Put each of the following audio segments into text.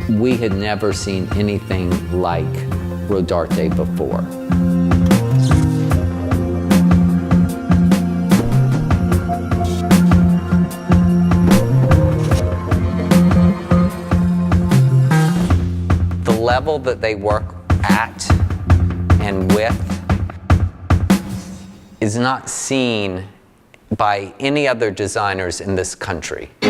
We had never seen anything like Rodarte before. The level that they work at and with is not seen by any other designers in this country. For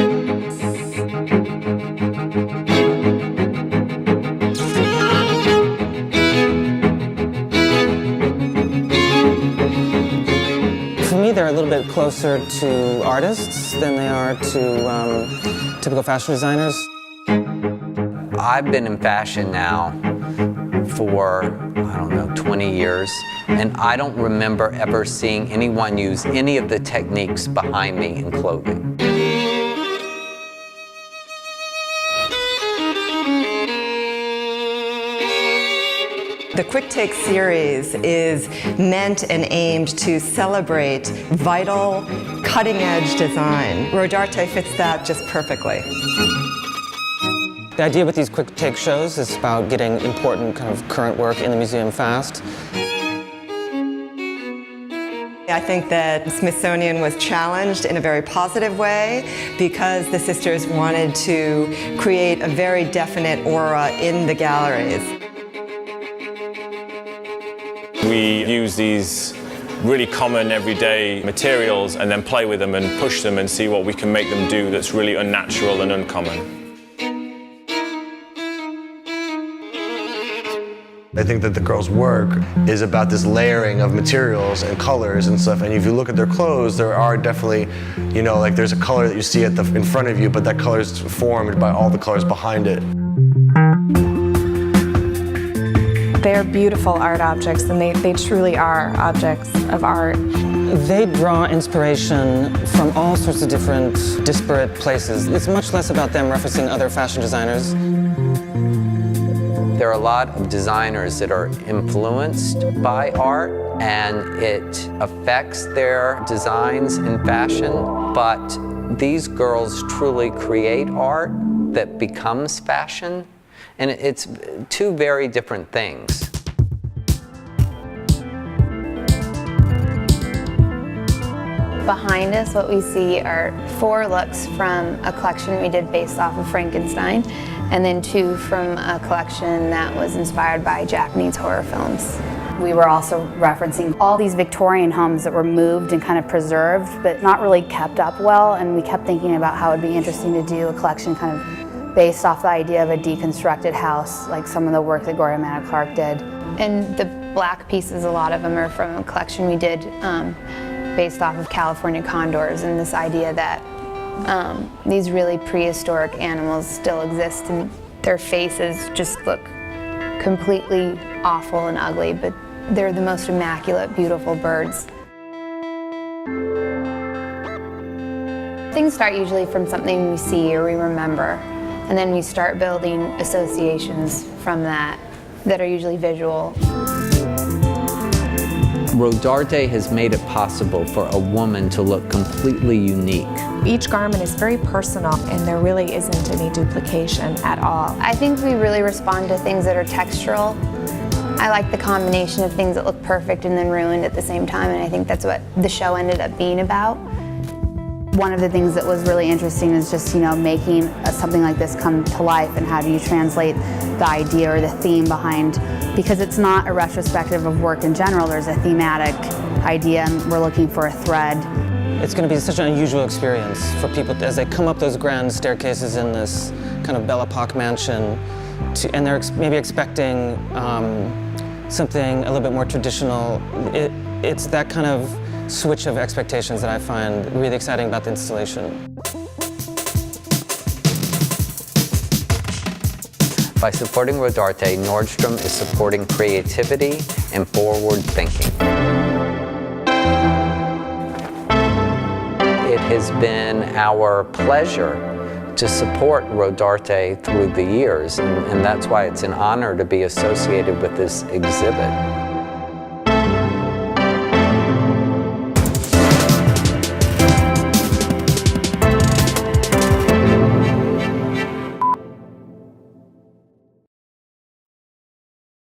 me, they're a little bit closer to artists than they are to typical fashion designers. I've been in fashion now for, I don't know, 20 years, and I don't remember ever seeing anyone use any of the techniques behind me in clothing. The Quicktake series is meant and aimed to celebrate vital, cutting-edge design. Rodarte fits that just perfectly. The idea with these Quicktake shows is about getting important kind of current work in the museum fast. I think that Smithsonian was challenged in a very positive way because the sisters wanted to create a very definite aura in the galleries. We use these really common everyday materials and then play with them and push them and see what we can make them do that's really unnatural and uncommon. I think that the girls' work is about this layering of materials and colors and stuff, and if you look at their clothes, there are definitely, you know, like there's a color that you see at in front of you, but that color is formed by all the colors behind it. They're beautiful art objects, and they truly are objects of art. They draw inspiration from all sorts of different disparate places. It's much less about them referencing other fashion designers. There are a lot of designers that are influenced by art, and it affects their designs in fashion, but these girls truly create art that becomes fashion, and it's two very different things. Behind us, what we see are 4 looks from a collection we did based off of Frankenstein, and then 2 from a collection that was inspired by Japanese horror films. We were also referencing all these Victorian homes that were moved and kind of preserved, but not really kept up well, and we kept thinking about how it would be interesting to do a collection kind of based off the idea of a deconstructed house, like some of the work that Gloria Mann-Clark did. And the black pieces, a lot of them are from a collection we did based off of California condors, and this idea that these really prehistoric animals still exist and their faces just look completely awful and ugly, but they're the most immaculate, beautiful birds. Things start usually from something we see or we remember, and then we start building associations from that are usually visual. Rodarte has made it possible for a woman to look completely unique. Each garment is very personal, and there really isn't any duplication at all. I think we really respond to things that are textural. I like the combination of things that look perfect and then ruined at the same time, and I think that's what the show ended up being about. One of the things that was really interesting is just, you know, making something like this come to life, and how do you translate the idea or the theme behind, because it's not a retrospective of work in general, there's a thematic idea and we're looking for a thread. It's going to be such an unusual experience for people as they come up those grand staircases in this kind of Belle Epoque mansion, and they're maybe expecting something a little bit more traditional. It's that kind of switch of expectations that I find really exciting about the installation. By supporting Rodarte, Nordstrom is supporting creativity and forward thinking. It has been our pleasure to support Rodarte through the years, and that's why it's an honor to be associated with this exhibit.